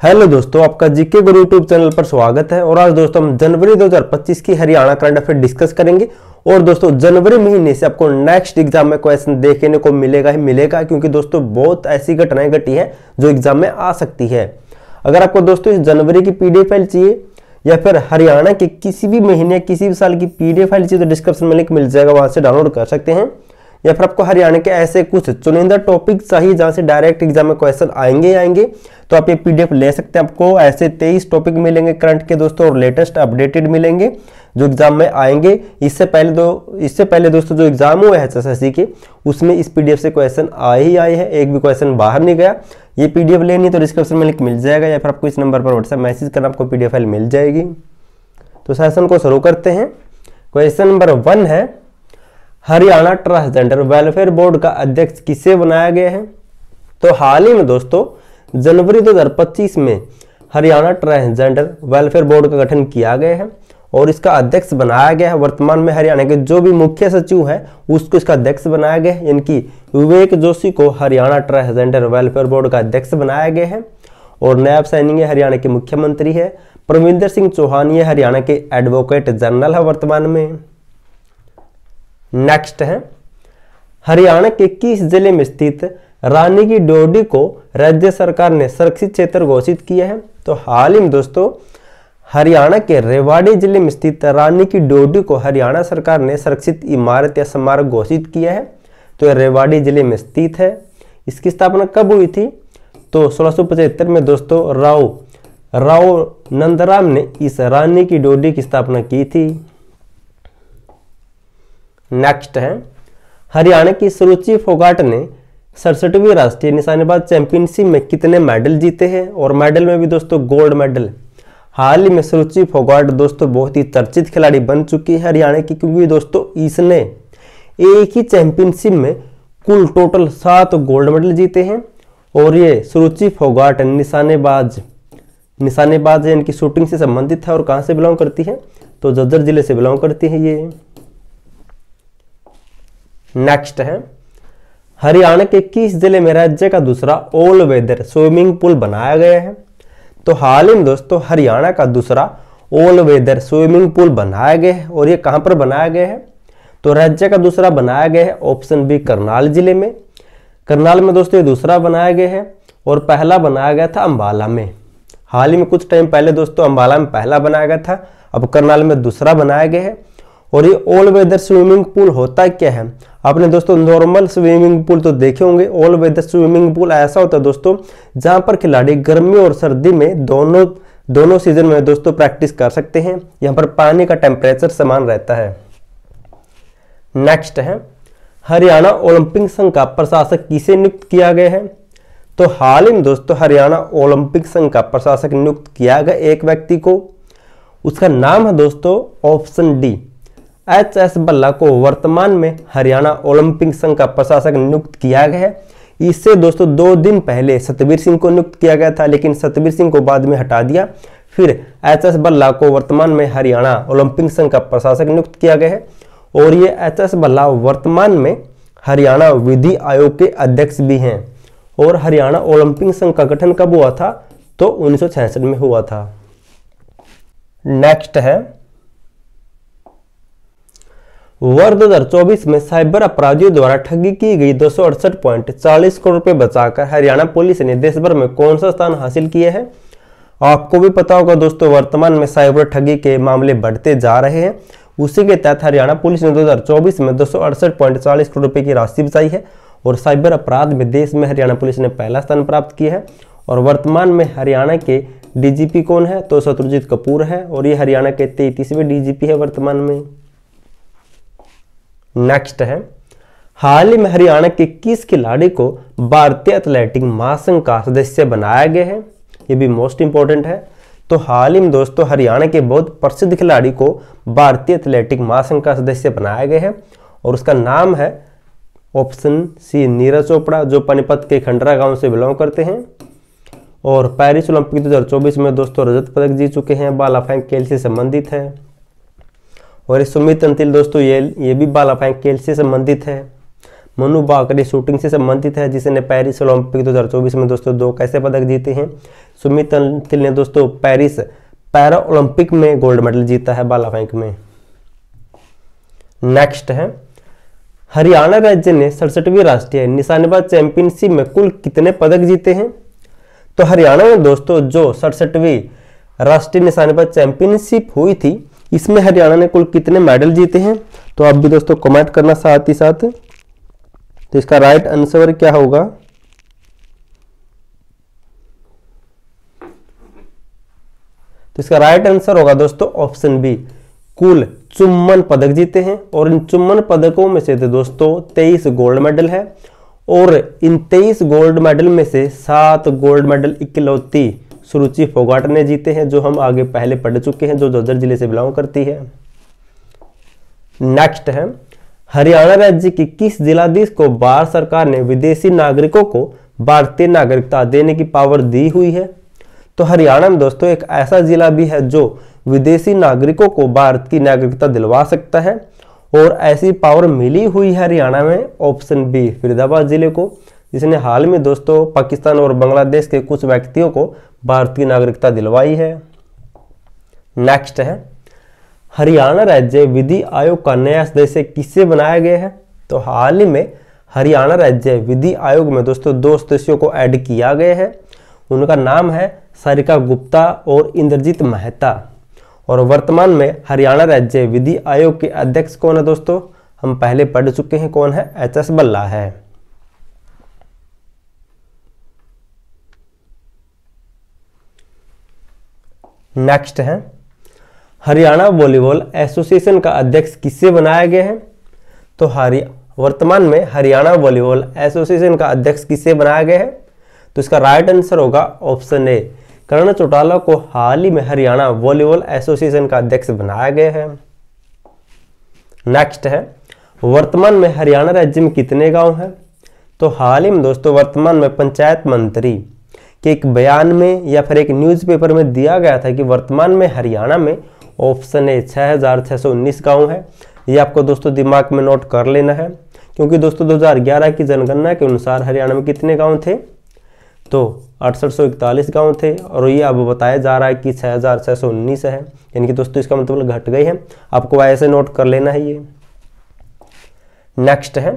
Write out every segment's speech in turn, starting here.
Hello दोस्तों, आपका GK गुरु YouTube channel पर स्वागत है। और आज दोस्तों हम जनवरी 2025 की हरियाणा करंट अफेयर डिस्कस करेंगे। और दोस्तों जनवरी महीने से आपको नेक्स्ट एग्जाम में क्वेश्चन देखने को मिलेगा ही मिलेगा, क्योंकि दोस्तों बहुत ऐसी घटनाएं घटी है जो एग्जाम में आ सकती है। अगर आपको दोस्तों इस जनवरी की पीडीएफ फाइल चाहिए या फिर हरियाणा के किसी भी महीने किसी भी साल की पीडीएफ फाइल चाहिए तो डिस्क्रिप्शन में लिंक मिल जाएगा, वहां से डाउनलोड कर सकते हैं। या फिर आपको हरियाणा के ऐसे कुछ चुनिंदा टॉपिक चाहिए जहां से डायरेक्ट एग्जाम में क्वेश्चन आएंगे तो आप ये पीडीएफ ले सकते हैं। आपको ऐसे 23 टॉपिक मिलेंगे करंट के दोस्तों, और लेटेस्ट अपडेटेड मिलेंगे जो एग्जाम में आएंगे। इससे पहले दोस्तों जो एग्जाम हुए हैं एसएससी के, उसमें इस पीडीएफ से क्वेश्चन आए ही आए हैं, एक भी क्वेश्चन बाहर नहीं गया। ये पीडीएफ लेनी तो डिस्क्रिप्शन में लिंक मिल जाएगा, या फिर आपको इस नंबर पर व्हाट्सएप मैसेज करना, आपको पीडीएफ फाइल मिल जाएगी। तो सेशन को शुरू करते हैं। क्वेश्चन नंबर 1 है, हरियाणा ट्रांसजेंडर वेलफेयर बोर्ड का अध्यक्ष किसे बनाया गया है? तो हाल ही में दोस्तों जनवरी 2025 में हरियाणा ट्रांसजेंडर वेलफेयर बोर्ड का गठन किया गया है और इसका अध्यक्ष बनाया गया है। वर्तमान में हरियाणा के जो भी मुख्य सचिव है उसको इसका अध्यक्ष बनाया गया है, यानी कि विवेक जोशी को हरियाणा ट्रांसजेंडर वेलफेयर बोर्ड का अध्यक्ष बनाया गया है। और नायब सैनी हरियाणा के मुख्यमंत्री है। परमिंदर सिंह चौहान ये हरियाणा के एडवोकेट जनरल है वर्तमान में। नेक्स्ट है, हरियाणा के किस जिले में स्थित रानी की डोडी को राज्य सरकार ने सुरक्षित क्षेत्र घोषित किया है? तो हाल ही में दोस्तों हरियाणा के रेवाड़ी जिले में स्थित रानी की डोडी को हरियाणा सरकार ने सुरक्षित इमारत या स्मारक घोषित किया है। तो यह रेवाड़ी जिले में स्थित है। इसकी स्थापना कब हुई थी? तो 1675 में दोस्तों राव नंदराम ने इस रानी की डोडी की स्थापना की थी। नेक्स्ट है, हरियाणा की सुरुचि फोगाट ने 67वीं राष्ट्रीय निशानेबाज चैंपियनशिप में कितने मेडल जीते हैं? और मेडल में भी दोस्तों गोल्ड मेडल। हाल ही में सुरुचि फोगाट दोस्तों बहुत ही चर्चित खिलाड़ी बन चुकी है हरियाणा की, क्योंकि दोस्तों इसने एक ही चैंपियनशिप में कुल टोटल 7 गोल्ड मेडल जीते हैं। और ये सुरुचि फोगाट निशानेबाज है, इनकी शूटिंग से संबंधित है। और कहां से बिलोंग करती है? तो झज्जर जिले से बिलोंग करती है ये। नेक्स्ट है, हरियाणा के किस जिले में राज्य का दूसरा ऑल वेदर स्विमिंग पूल बनाया गया है? तो हाल ही में दोस्तों हरियाणा का दूसरा ऑल वेदर स्विमिंग पूल बनाया गया है। और ये कहां पर बनाया गया है? तो राज्य का दूसरा बनाया गया है ऑप्शन बी करनाल जिले में। करनाल में दोस्तों ये दूसरा बनाया गया है और पहला बनाया गया था अंबाला में। हाल ही में कुछ टाइम पहले दोस्तों अंबाला में पहला बनाया गया था, अब करनाल में दूसरा बनाया गया है। और ये ऑल वेदर स्विमिंग पूल होता क्या है? आपने दोस्तों नॉर्मल स्विमिंग पूल तो देखे होंगे। ऑल वेदर स्विमिंग पूल ऐसा होता है दोस्तों जहां पर खिलाड़ी गर्मी और सर्दी में दोनों सीजन में दोस्तों प्रैक्टिस कर सकते हैं। यहां पर पानी का टेम्परेचर समान रहता है। नेक्स्ट है, हरियाणा ओलंपिक संघ का प्रशासक किसे नियुक्त किया गया है? तो हाल ही में दोस्तों हरियाणा ओलंपिक संघ का प्रशासक नियुक्त किया गया एक व्यक्ति को। उसका नाम है दोस्तों ऑप्शन डी HS भल्ला को वर्तमान में हरियाणा ओलंपिक संघ का प्रशासक नियुक्त किया गया है। इससे दोस्तों 2 दिन पहले सतबीर सिंह को नियुक्त किया गया था, लेकिन सतबीर सिंह को बाद में हटा दिया। फिर HS भल्ला को वर्तमान में हरियाणा ओलंपिक संघ का प्रशासक नियुक्त किया गया है। और ये HS भल्ला वर्तमान में हरियाणा विधि आयोग के अध्यक्ष भी हैं। और हरियाणा ओलंपिक संघ का गठन कब हुआ था? तो 1966 में हुआ था। नेक्स्ट है, वर्ष 2024 में साइबर अपराधियों द्वारा ठगी की गई 268.40 करोड़ रुपए बचाकर हरियाणा पुलिस ने देश भर में कौन सा स्थान हासिल किया है? आपको भी पता होगा दोस्तों वर्तमान में साइबर ठगी के मामले बढ़ते जा रहे हैं। उसी के तहत हरियाणा पुलिस ने 2024 में 268.40 करोड़ रुपए की राशि बचाई है। और साइबर अपराध में देश में हरियाणा पुलिस ने पहला स्थान प्राप्त किया है। और वर्तमान में हरियाणा के डीजीपी कौन है? तो शत्रुजीत कपूर है। और ये हरियाणा के 33वें डीजीपी है वर्तमान में। नेक्स्ट है, हाल ही में हरियाणा के किस खिलाड़ी को भारतीय एथलेटिक महासंघ का सदस्य बनाया गया है? ये भी मोस्ट इंपॉर्टेंट है। तो हाल ही में दोस्तों हरियाणा के बहुत प्रसिद्ध खिलाड़ी को भारतीय एथलेटिक महासंघ का सदस्य बनाया गया है। और उसका नाम है ऑप्शन सी नीरज चोपड़ा, जो पानीपत के खंडरा गांव से बिलोंग करते हैं। और पेरिस ओलंपिक 2024 में दोस्तों रजत पदक जीत चुके हैं, भाला फेंक खेल से संबंधित है। और सुमित अंतिल दोस्तों ये भी भाला फेंक खेल से संबंधित है। मनु भाकरे शूटिंग से संबंधित है, जिसने पेरिस ओलंपिक 2024 में दोस्तों 2 कैसे पदक जीते हैं। सुमित अंतिल ने दोस्तों पेरिस पैरा ओलंपिक में गोल्ड मेडल जीता है भाला फेंक में। नेक्स्ट है, हरियाणा राज्य ने 67वीं राष्ट्रीय निशानेबाज चैंपियनशिप में कुल कितने पदक जीते हैं? तो हरियाणा में दोस्तों जो 67वीं राष्ट्रीय निशानेबाज चैंपियनशिप हुई थी, इसमें हरियाणा ने कुल कितने मेडल जीते हैं? तो आप भी दोस्तों कमेंट करना साथ ही साथ। तो इसका राइट आंसर क्या होगा? तो इसका राइट आंसर होगा दोस्तों ऑप्शन बी, कुल 54 पदक जीते हैं। और इन 54 पदकों में से दोस्तों 23 गोल्ड मेडल है और इन 23 गोल्ड मेडल में से 7 गोल्ड मेडल इकलौती सुरुचि फोगाट ने जीते हैं, जो हम आगे पहले पढ़ चुके हैं, जो झज्जर जिले से बिलोंग करती है। नेक्स्ट है, हरियाणा राज्य की किस जिलाधीश को भारत सरकार ने विदेशी नागरिकों को भारतीय नागरिकता देने की पावर दी हुई है? तो हरियाणा में दोस्तों एक ऐसा जिला भी है जो विदेशी नागरिकों को भारत की नागरिकता दिलवा सकता है और ऐसी पावर मिली हुई है हरियाणा में, ऑप्शन बी, फरीदाबाद जिले को, जिसने हाल में दोस्तों पाकिस्तान और बांग्लादेश के कुछ व्यक्तियों को भारत की नागरिकता दिलवाई है। नेक्स्ट है, हरियाणा राज्य विधि आयोग का नया सदस्य किससे बनाया गया है? तो हाल ही में हरियाणा राज्य विधि आयोग में दोस्तों 2 सदस्यों को ऐड किया गया है। उनका नाम है सारिका गुप्ता और इंद्रजीत मेहता। और वर्तमान में हरियाणा राज्य विधि आयोग के अध्यक्ष कौन है दोस्तों? हम पहले पढ़ चुके हैं, कौन है? एच.एस. भल्ला है। नेक्स्ट है, हरियाणा वॉलीबॉल एसोसिएशन का अध्यक्ष किससे बनाया गया है? तो वर्तमान में हरियाणा वॉलीबॉल एसोसिएशन का अध्यक्ष किससे बनाया गया है? तो इसका राइट आंसर होगा ऑप्शन ए, कर्ण चौटाला को हाल ही में हरियाणा वॉलीबॉल एसोसिएशन का अध्यक्ष बनाया गया है। नेक्स्ट है, वर्तमान में हरियाणा राज्य में कितने गांव हैं? तो हाल ही में दोस्तों वर्तमान में पंचायत मंत्री के एक बयान में या फिर एक न्यूज़पेपर में दिया गया था कि वर्तमान में हरियाणा में ऑप्शन ए 6619 गांव है। ये आपको दोस्तों दिमाग में नोट कर लेना है, क्योंकि दोस्तों 2011 की जनगणना के अनुसार हरियाणा में कितने गांव थे? तो 6841 गांव थे और ये अब बताया जा रहा है कि 6619 है, यानी कि दोस्तों इसका मतलब घट गए हैं। आपको ऐसे नोट कर लेना है ये। नेक्स्ट है,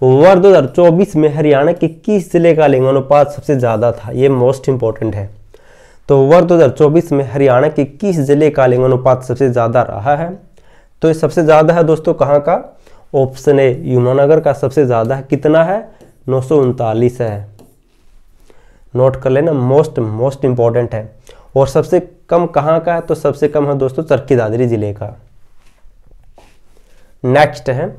वर्ष 2024 में हरियाणा के किस जिले का लिंगानुपात सबसे ज्यादा था? ये मोस्ट इंपॉर्टेंट है। तो वर्ष 2024 में हरियाणा के किस जिले का लिंगानुपात सबसे ज्यादा रहा है? तो ये सबसे ज्यादा है दोस्तों कहाँ का? ऑप्शन ए, यमुनानगर का सबसे ज्यादा है। कितना है? 939 है। नोट कर लेना, मोस्ट इंपॉर्टेंट है। और सबसे कम कहाँ का है? तो सबसे कम है दोस्तों चरखी दादरी जिले का। नेक्स्ट है,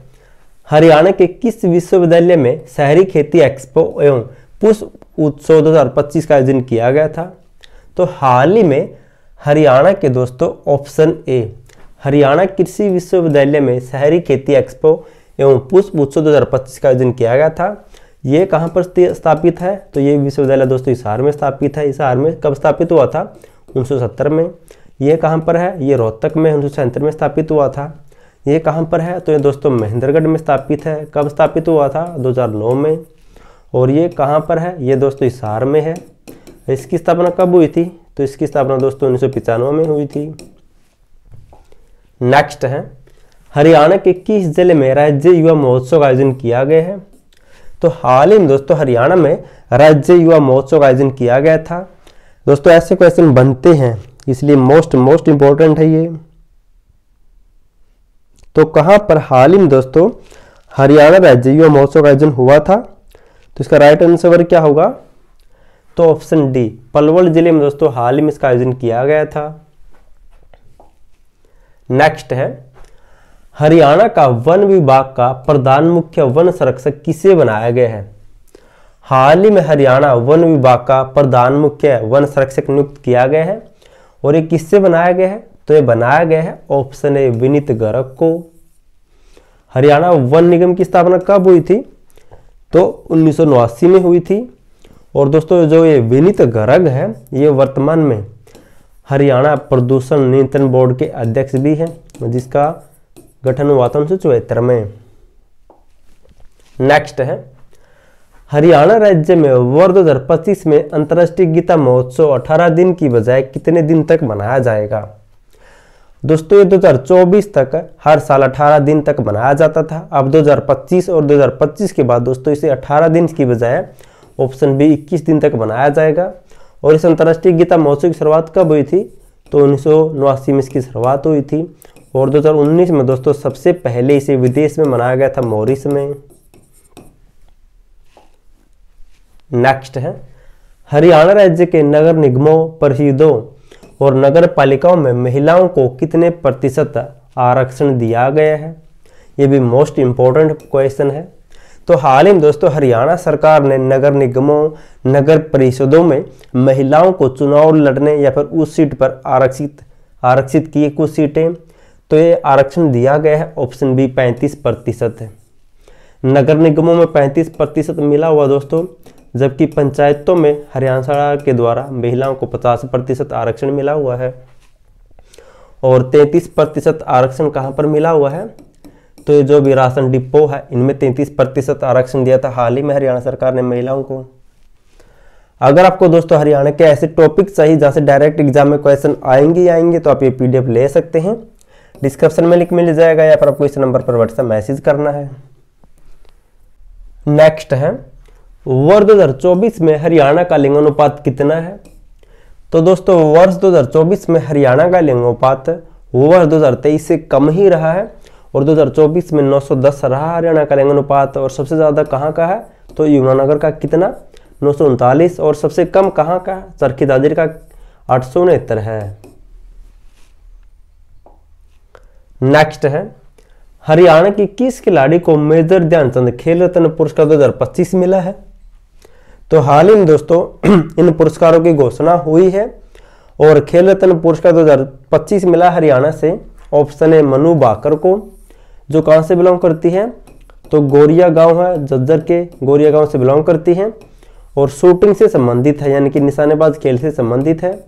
हरियाणा के किस विश्वविद्यालय में शहरी खेती एक्सपो एवं पुष्प उत्सव 2025 का आयोजन किया गया था? तो हाल ही में हरियाणा के दोस्तों ऑप्शन ए, हरियाणा कृषि विश्वविद्यालय में शहरी खेती एक्सपो एवं पुष्प उत्सव 2025 का आयोजन किया गया था। ये कहाँ पर स्थापित है? तो ये विश्वविद्यालय दोस्तों हिसार में स्थापित है। हिसार में कब स्थापित हुआ था? 1970 में। ये कहाँ पर है? ये रोहतक में 1977 में स्थापित हुआ था। ये कहाँ पर है? तो ये दोस्तों महेंद्रगढ़ में स्थापित है। कब स्थापित हुआ था? 2009 में। और ये कहाँ पर है? ये दोस्तों हिसार में है। इसकी स्थापना कब हुई थी? तो इसकी स्थापना दोस्तों 1995 में हुई थी। नेक्स्ट है, हरियाणा के किस जिले में राज्य युवा महोत्सव का आयोजन किया गया है? तो हाल ही में दोस्तों हरियाणा में राज्य युवा महोत्सव का आयोजन किया गया था। दोस्तों ऐसे क्वेश्चन बनते हैं, इसलिए मोस्ट इंपॉर्टेंट है ये। तो कहां पर हाल ही में दोस्तों हरियाणा राज्य युवा महोत्सव का आयोजन हुआ था? तो इसका राइट आंसर क्या होगा? तो ऑप्शन डी, पलवल जिले में दोस्तों हाल ही में इसका आयोजन किया गया था। नेक्स्ट है, हरियाणा का वन विभाग का प्रधान मुख्य वन संरक्षक किसे बनाया गया है? हाल ही में हरियाणा वन विभाग का प्रधान मुख्य वन संरक्षक नियुक्त किया गया है। और ये किससे बनाया गया है? तो ये बनाया गया है ऑप्शन ए, विनीत गर्ग को। हरियाणा वन निगम की स्थापना कब हुई थी? तो 1989 में हुई थी। और दोस्तों जो ये विनीत गर्ग है, ये वर्तमान में हरियाणा प्रदूषण नियंत्रण बोर्ड के अध्यक्ष भी हैं, जिसका गठन हुआ था 1974 में। नेक्स्ट है, हरियाणा राज्य में वर्ष 2025 में अंतर्राष्ट्रीय गीता महोत्सव 18 दिन की बजाय कितने दिन तक मनाया जाएगा? दोस्तों ये 2024 तक हर साल 18 दिन तक मनाया जाता था। अब 2025 और 2025 के बाद दोस्तों इसे 18 दिन की बजाय ऑप्शन बी 21 दिन तक मनाया जाएगा। और इस अंतर्राष्ट्रीय गीता महोत्सव की शुरुआत कब हुई थी? तो 1989 में इसकी शुरुआत हुई थी। और 2019 में दोस्तों सबसे पहले इसे विदेश में मनाया गया था, मॉरिस में। नेक्स्ट है, हरियाणा राज्य के नगर निगमों, परिषदों और नगर पालिकाओं में महिलाओं को कितने प्रतिशत आरक्षण दिया गया है? ये भी मोस्ट इंपॉर्टेंट क्वेश्चन है। तो हाल ही में दोस्तों हरियाणा सरकार ने नगर निगमों, नगर परिषदों में महिलाओं को चुनाव लड़ने या फिर उस सीट पर आरक्षित किए कुछ सीटें। तो ये आरक्षण दिया गया है, ऑप्शन बी 35% है। नगर निगमों में 35% मिला हुआ दोस्तों, जबकि पंचायतों में हरियाणा सरकार के द्वारा महिलाओं को 50% आरक्षण मिला हुआ है। और 33% आरक्षण कहाँ पर मिला हुआ है? तो ये जो भी राशन डिपो है इनमें 33% आरक्षण दिया था हाल ही में हरियाणा सरकार ने महिलाओं को। अगर आपको दोस्तों हरियाणा के ऐसे टॉपिक चाहिए जहाँ से डायरेक्ट एग्जाम में क्वेश्चन आएंगे तो आप ये PDF ले सकते हैं। डिस्क्रिप्शन में लिंक मिल जाएगा या फिर आपको इस नंबर पर व्हाट्सएप मैसेज करना है। नेक्स्ट है, वर्ष 2024 में हरियाणा का लिंगानुपात कितना है? तो दोस्तों वर्ष 2024 में हरियाणा का लिंगानुपात वर्ष 2023 से कम ही रहा है। और 2024 में 910 रहा हरियाणा का लिंगानुपात। और सबसे ज़्यादा कहाँ का है? तो यमुनानगर का कितना? 939। और सबसे कम कहाँ का? चरखी दादरी का 869 है। नेक्स्ट है, हरियाणा की किस खिलाड़ी को मेजर ध्यानचंद खेल रत्न पुरस्कार 2025 मिला है? तो हाल ही में दोस्तों इन पुरस्कारों की घोषणा हुई है। और खेल रत्न पुरस्कार 2025 मिला हरियाणा से। ऑप्शन है मनु भाकर को, जो कहाँ से बिलोंग करती है? तो गोरिया गांव है, झज्जर के गोरिया गांव से बिलोंग करती है। और शूटिंग से संबंधित है, यानी कि निशानेबाज खेल से संबंधित है।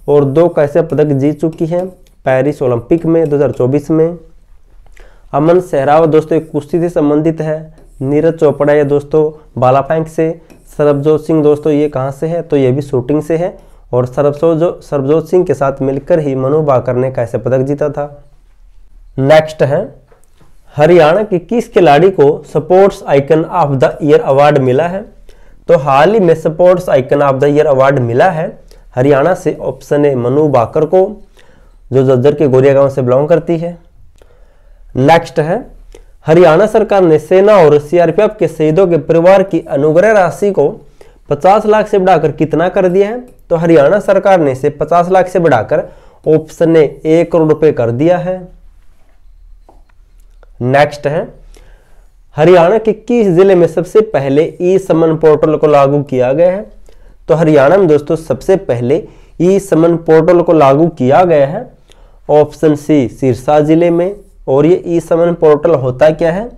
और 2 कांस्य पदक जीत चुकी है पेरिस ओलंपिक में 2024 में। अमन सहरावत दोस्तों एक कुश्ती से संबंधित है। नीरज चोपड़ा ये दोस्तों भाला फेंक से। सरबजोत सिंह दोस्तों ये कहाँ से है? तो ये भी शूटिंग से है। और सरबजोत सिंह के साथ मिलकर ही मनु भाकर ने कांस्य पदक जीता था। नेक्स्ट है, हरियाणा के किस खिलाड़ी को sports icon of the year award मिला है? तो हाल ही में sports icon of the year award मिला है हरियाणा से। ऑप्शन है मनु भाकर को, जो झज्जर के गोरिया गांव से बिलोंग करती है। नेक्स्ट है, हरियाणा सरकार ने सेना और CRPF के शहीदों के परिवार की अनुग्रह राशि को 50 लाख से बढ़ाकर कितना कर दिया है? तो हरियाणा सरकार ने इसे 50 लाख से बढ़ाकर ऑप्शन ने 1 करोड़ रुपए कर दिया है। नेक्स्ट है, हरियाणा के किस जिले में सबसे पहले ई-समन पोर्टल को लागू किया गया है? तो हरियाणा में दोस्तों सबसे पहले ई-समन पोर्टल को लागू किया गया है। ऑप्शन सी सिरसा जिले में। और ये ई-समन पोर्टल होता क्या है?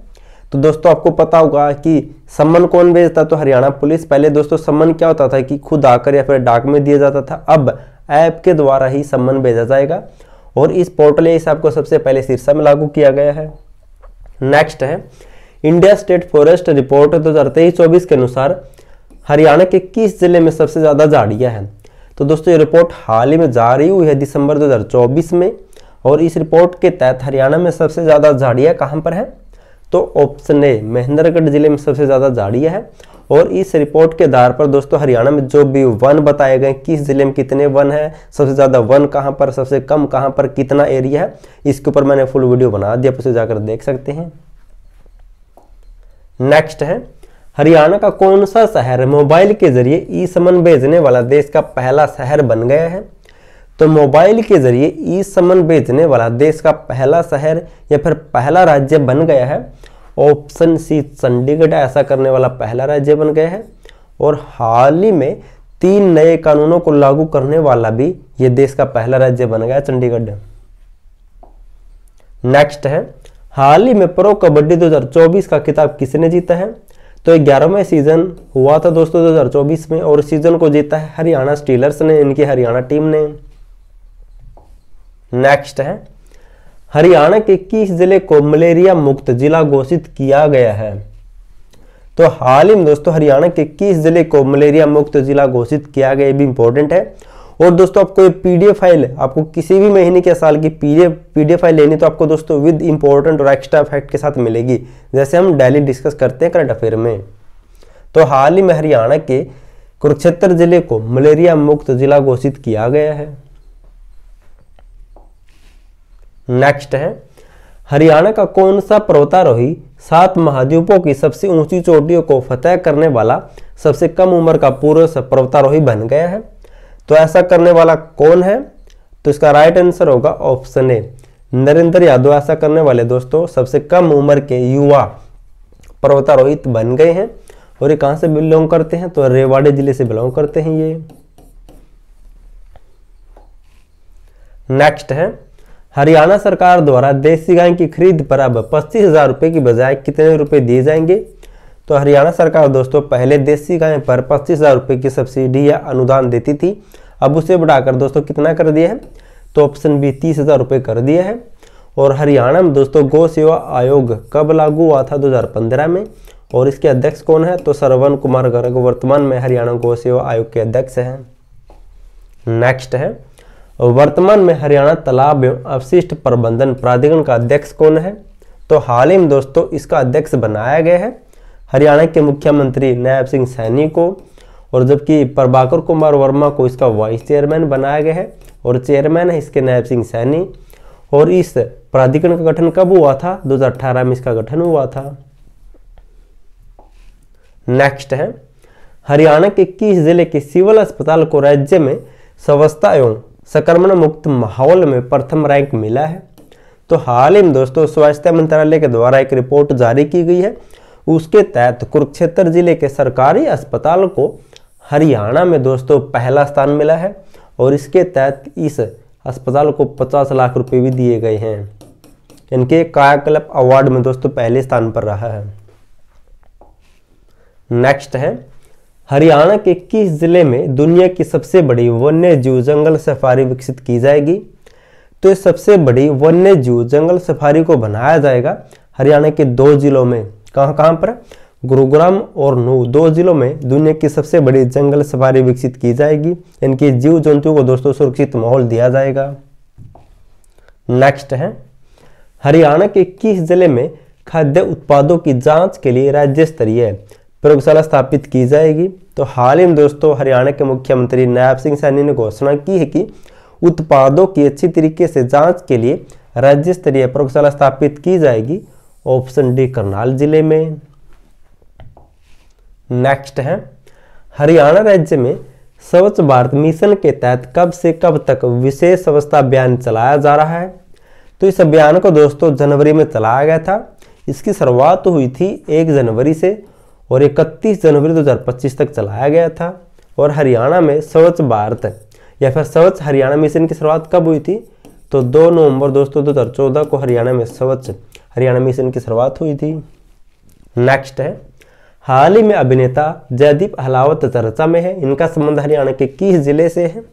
तो दोस्तों आपको पता होगा कि सम्मन कौन भेजता? तो हरियाणा पुलिस। पहले दोस्तों सम्मन क्या होता था कि खुद आकर या फिर डाक में दिया जाता था। अब ऐप के द्वारा ही सम्मन भेजा जाएगा। और इस पोर्टल इस ऐप को सबसे पहले सिरसा में लागू किया गया है। नेक्स्ट है, इंडिया स्टेट फॉरेस्ट रिपोर्ट 2023-24 के अनुसार हरियाणा के किस जिले में सबसे ज्यादा झाड़ियां हैं? तो दोस्तों ये रिपोर्ट हाल ही में जारी हुई है दिसंबर 2024 में। और इस रिपोर्ट के तहत हरियाणा में सबसे ज्यादा झाड़ियां कहां पर है? तो ऑप्शन ए महेंद्रगढ़ जिले में सबसे ज्यादा झाड़ियां है। और इस रिपोर्ट के आधार पर दोस्तों हरियाणा में जो भी वन बताए गए, किस जिले में कितने वन है, सबसे ज्यादा वन कहां पर, सबसे कम कहां पर, कितना एरिया है, इसके ऊपर मैंने फुल वीडियो बना दिया, उसे जाकर देख सकते हैं। नेक्स्ट है, हरियाणा का कौन सा शहर मोबाइल के जरिए ई-समन भेजने वाला देश का पहला शहर बन गया है? तो मोबाइल के जरिए ई-समन भेजने वाला देश का पहला शहर या फिर पहला राज्य बन गया है। ऑप्शन सी चंडीगढ़ ऐसा करने वाला पहला राज्य बन गया है। और हाल ही में 3 नए कानूनों को लागू करने वाला भी ये देश का पहला राज्य बन गया चंडीगढ़। नेक्स्ट है, हाल ही में प्रो कबड्डी 2024 का खिताब किसने जीता है? तो 11वां सीजन हुआ था दोस्तों 2024 में। और सीजन को जीता है हरियाणा स्टीलर्स ने, इनकी हरियाणा टीम ने। नेक्स्ट है, हरियाणा के किस जिले को मलेरिया मुक्त जिला घोषित किया गया है? तो हाल ही में दोस्तों हरियाणा के किस जिले को मलेरिया मुक्त जिला घोषित किया गया, ये भी इंपॉर्टेंट है। और दोस्तों आपको ये पीडीएफ फाइल, आपको किसी भी महीने के साल की पीडीएफ फाइल लेनी तो आपको दोस्तों विद इंपॉर्टेंट और एक्स्ट्रा फैक्ट के साथ मिलेगी, जैसे हम डेली डिस्कस करते हैं करंट अफेयर में। तो हाल ही में हरियाणा के कुरुक्षेत्र जिले को मलेरिया मुक्त जिला घोषित किया गया है। नेक्स्ट है, हरियाणा का कौन सा पर्वतारोही 7 महाद्वीपों की सबसे ऊंची चोटियों को फतह करने वाला सबसे कम उम्र का पुरुष पर्वतारोही बन गया है? तो ऐसा करने वाला कौन है? तो इसका राइट आंसर होगा ऑप्शन ए, नरेंद्र यादव ऐसा करने वाले दोस्तों सबसे कम उम्र के युवा पर्वतारोही बन गए हैं। और ये कहां से बिलोंग करते हैं? तो रेवाड़ी जिले से बिलोंग करते हैं ये। नेक्स्ट है, हरियाणा सरकार द्वारा देसी गाय की खरीद पर अब 25,000 रुपए की बजाय कितने रुपए दिए जाएंगे? तो हरियाणा सरकार दोस्तों पहले देसी गाय पर 25,000 रुपए की सब्सिडी या अनुदान देती थी, अब उसे बढ़ाकर दोस्तों कितना कर दिया है? तो ऑप्शन बी 30,000 रुपए कर दिया है। और हरियाणा में दोस्तों गौ सेवा आयोग कब लागू हुआ था? 2015 में। और इसके अध्यक्ष कौन है? तो श्रवण कुमार गर्ग वर्तमान में हरियाणा गौ सेवा आयोग के अध्यक्ष हैं। नेक्स्ट है, वर्तमान में हरियाणा तालाब एवं अपशिष्ट प्रबंधन प्राधिकरण का अध्यक्ष कौन है? तो हाल ही में दोस्तों इसका अध्यक्ष बनाया गया है हरियाणा के मुख्यमंत्री नायब सिंह सैनी को, और जबकि प्रभाकर कुमार वर्मा को इसका वाइस चेयरमैन बनाया गया है और चेयरमैन है इसके नायब सिंह सैनी। और इस प्राधिकरण का गठन कब हुआ था? 2018 में इसका गठन हुआ था। नेक्स्ट है, हरियाणा के किस जिले के सिविल अस्पताल को राज्य में स्वच्छता एवं संक्रमण मुक्त माहौल में प्रथम रैंक मिला है? तो हाल ही में दोस्तों स्वास्थ्य मंत्रालय के द्वारा एक रिपोर्ट जारी की गई है, उसके तहत कुरुक्षेत्र जिले के सरकारी अस्पताल को हरियाणा में दोस्तों पहला स्थान मिला है। और इसके तहत इस अस्पताल को 50 लाख रुपए भी दिए गए हैं। इनके कायाकल्प अवार्ड में दोस्तों पहले स्थान पर रहा है। नेक्स्ट है, हरियाणा के किस जिले में दुनिया की सबसे बड़ी वन्य जीव जंगल सफारी विकसित की जाएगी? तो इस सबसे बड़ी वन्य जीव जंगल सफारी को बनाया जाएगा हरियाणा के 2 जिलों में। कहां पर? गुरुग्राम और नूह, 2 जिलों में दुनिया की सबसे बड़ी जंगल सफारी विकसित की जाएगी। इनके जीव जंतुओं को दोस्तों सुरक्षित माहौल दिया जाएगा। नेक्स्ट है, हरियाणा के किस जिले में खाद्य उत्पादों की जांच के लिए राज्य स्तरीय प्रयोगशाला स्थापित की जाएगी? तो हाल ही में दोस्तों हरियाणा के मुख्यमंत्री नायब सिंह सैनी ने घोषणा की है कि उत्पादों की अच्छी तरीके से जांच के लिए राज्य स्तरीय प्रयोगशाला स्थापित की जाएगी। ऑप्शन डी करनाल जिले में। नेक्स्ट है, हरियाणा राज्य में स्वच्छ भारत मिशन के तहत कब से कब तक विशेष स्वच्छता अभियान चलाया जा रहा है? तो इस अभियान को दोस्तों जनवरी में चलाया गया था। इसकी शुरुआत हुई थी 1 जनवरी से और 31 जनवरी 2025 तक चलाया गया था। और हरियाणा में स्वच्छ भारत या फिर स्वच्छ हरियाणा मिशन की शुरुआत कब हुई थी? तो 2 नवंबर दोस्तों 2014 को हरियाणा में स्वच्छ हरियाणा मिशन की शुरुआत हुई थी। नेक्स्ट है, हाल ही में अभिनेता जयदीप अहलावत चर्चा में है, इनका संबंध हरियाणा के किस जिले से है?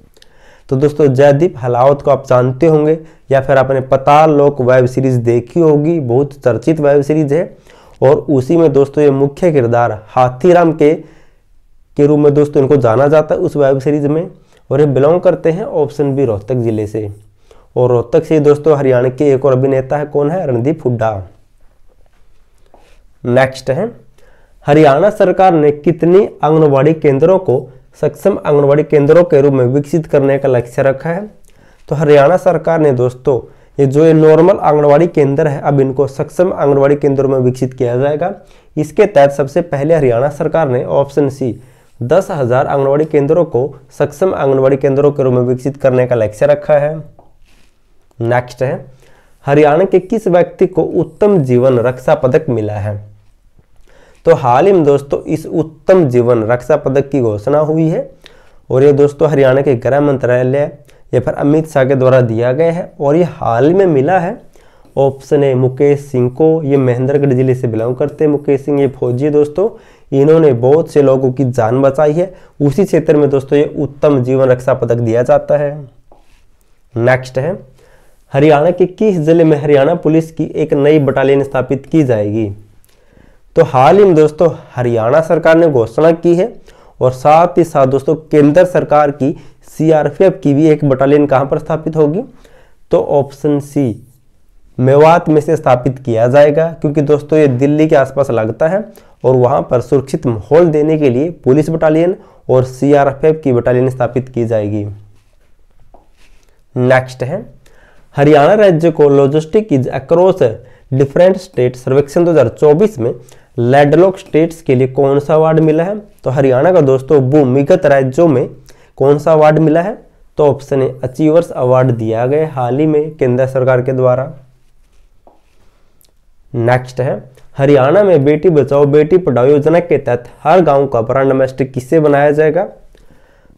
तो दोस्तों जयदीप अहलावत को आप जानते होंगे या फिर आपने पाताल लोक वेब सीरीज देखी होगी, बहुत चर्चित वेब सीरीज है। और उसी में दोस्तों ये मुख्य किरदार हाथीराम के रूप में दोस्तों इनको जाना जाता है उस वेब सीरीज में। और ये बिलोंग करते हैं ऑप्शन बी रोहतक जिले से। और रोहतक से दोस्तों हरियाणा के एक और अभिनेता है, कौन है? रणदीप हुड्डा। नेक्स्ट है, हरियाणा सरकार ने कितनी आंगनबाड़ी केंद्रों को सक्षम आंगनबाड़ी केंद्रों के रूप में विकसित करने का लक्ष्य रखा है? तो हरियाणा सरकार ने दोस्तों ये नॉर्मल आंगनबाड़ी केंद्र है, अब इनको सक्षम आंगनबाड़ी केंद्रों में विकसित किया जाएगा। इसके तहत सबसे पहले हरियाणा सरकार ने ऑप्शन सी 10,000 आंगनबाड़ी केंद्रों को सक्षम आंगनबाड़ी केंद्रों के रूप में विकसित करने का लक्ष्य रखा है। नेक्स्ट है, हरियाणा के किस व्यक्ति को उत्तम जीवन रक्षा पदक मिला है? तो हाल ही में दोस्तों इस उत्तम जीवन रक्षा पदक की घोषणा हुई है और ये दोस्तों हरियाणा के गृह मंत्रालय या फिर अमित शाह के द्वारा दिया गया है और ये हाल ही में मिला है। ऑप्शन है मुकेश सिंह को, ये महेंद्रगढ़ जिले से बिलोंग करते हैं। मुकेश सिंह ये फौजी दोस्तों, इन्होंने बहुत से लोगों की जान बचाई है, उसी क्षेत्र में दोस्तों ये उत्तम जीवन रक्षा पदक दिया जाता है। नेक्स्ट है, हरियाणा के किस जिले में हरियाणा पुलिस की एक नई बटालियन स्थापित की जाएगी? तो हाल ही में दोस्तों हरियाणा सरकार ने घोषणा की है और साथ ही साथ दोस्तों केंद्र सरकार की सीआरपीएफ की भी एक बटालियन कहां पर स्थापित होगी, तो ऑप्शन सी मेवात में से स्थापित किया जाएगा, क्योंकि दोस्तों ये दिल्ली के आसपास लगता है और वहां पर सुरक्षित माहौल देने के लिए पुलिस बटालियन और सीआरपीएफ की बटालियन स्थापित की जाएगी। नेक्स्ट है हरियाणा राज्य को logistic is across different state सर्वेक्षण 2024 में लैंडलॉक स्टेट्स के लिए कौन सा अवार्ड मिला है। तो हरियाणा का दोस्तों भूमिगत राज्यों में कौन सा अवार्ड मिला है, तो ऑप्शन ए अचीवर्स अवार्ड दिया गया हाल ही में केंद्र सरकार के द्वारा। नेक्स्ट है हरियाणा में बेटी बचाओ बेटी पढ़ाओ योजना के तहत हर गांव का ब्रांड एम्बेसडर किससे बनाया जाएगा।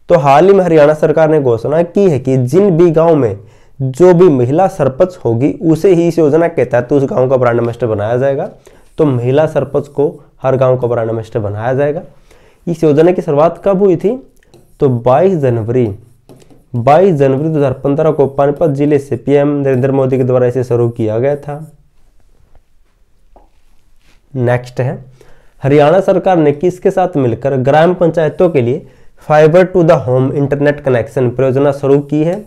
तो हाल ही में हरियाणा सरकार ने घोषणा की है कि जिन भी गांव में जो भी महिला सरपंच होगी उसे ही इस योजना के तहत उस गांव का ब्रांड एम्बेसडर बनाया जाएगा। तो महिला सरपंच को हर गांव का ब्रांड एम्बेसडर बनाया जाएगा। इस योजना की शुरुआत कब हुई थी, तो 22 जनवरी 2015 को पानीपत जिले से पीएम नरेंद्र मोदी के द्वारा इसे शुरू किया गया था। नेक्स्ट है हरियाणा सरकार ने किसके साथ मिलकर ग्राम पंचायतों के लिए fibre to the home internet connection परियोजना शुरू की है।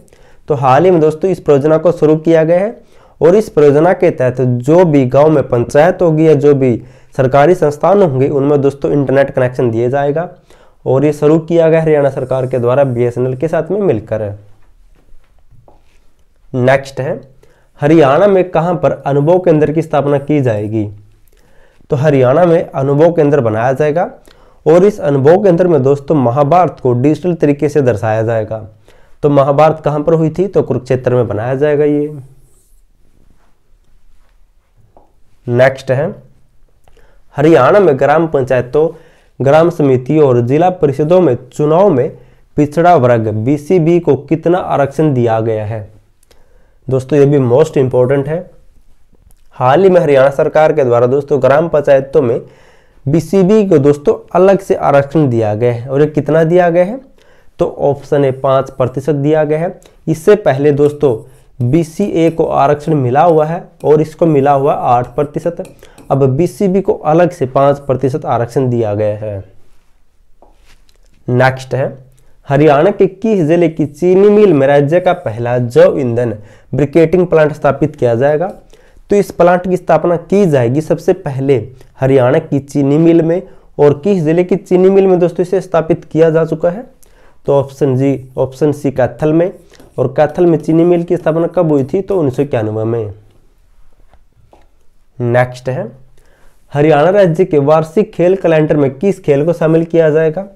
तो हाल ही में दोस्तों इस परियोजना को शुरू किया गया है और इस परियोजना के तहत जो भी गांव में पंचायत होगी या जो भी सरकारी संस्थान होंगे उनमें दोस्तों इंटरनेट कनेक्शन दिया जाएगा और ये शुरू किया गया हरियाणा सरकार के द्वारा बीएसएनएल के साथ में मिलकर। नेक्स्ट है हरियाणा में कहां पर अनुभव केंद्र की स्थापना की जाएगी। तो हरियाणा में अनुभव केंद्र बनाया जाएगा और इस अनुभव केंद्र में दोस्तों महाभारत को डिजिटल तरीके से दर्शाया जाएगा। तो महाभारत कहां पर हुई थी, तो कुरुक्षेत्र में बनाया जाएगा ये। नेक्स्ट है हरियाणा में ग्राम पंचायतों ग्राम समितियों और जिला परिषदों में चुनाव में पिछड़ा वर्ग बीसीबी को कितना आरक्षण दिया गया है। दोस्तों ये भी मोस्ट इंपॉर्टेंट है। हाल ही में हरियाणा सरकार के द्वारा दोस्तों ग्राम पंचायतों में बीसीबी को दोस्तों अलग से आरक्षण दिया गया है और ये कितना दिया गया है, तो ऑप्शन ए 5% दिया गया है। इससे पहले दोस्तों बीसीए को आरक्षण मिला हुआ है और इसको मिला हुआ 8%। अब बीसीबी को अलग से 5% आरक्षण दिया गया है। नेक्स्ट है हरियाणा के किस जिले की चीनी मिल में राज्य का पहला जैव ईंधन ब्रिकेटिंग प्लांट स्थापित किया जाएगा। तो इस प्लांट की स्थापना की जाएगी सबसे पहले हरियाणा की चीनी मिल में, और किस जिले की चीनी मिल में दोस्तों इसे स्थापित किया जा चुका है, तो ऑप्शन सी कैथल में। और कैथल में चीनी मिल की स्थापना कब हुई थी, तो 1991 में। नेक्स्ट है हरियाणा राज्य के वार्षिक खेल कैलेंडर में किस खेल को शामिल किया जाएगा।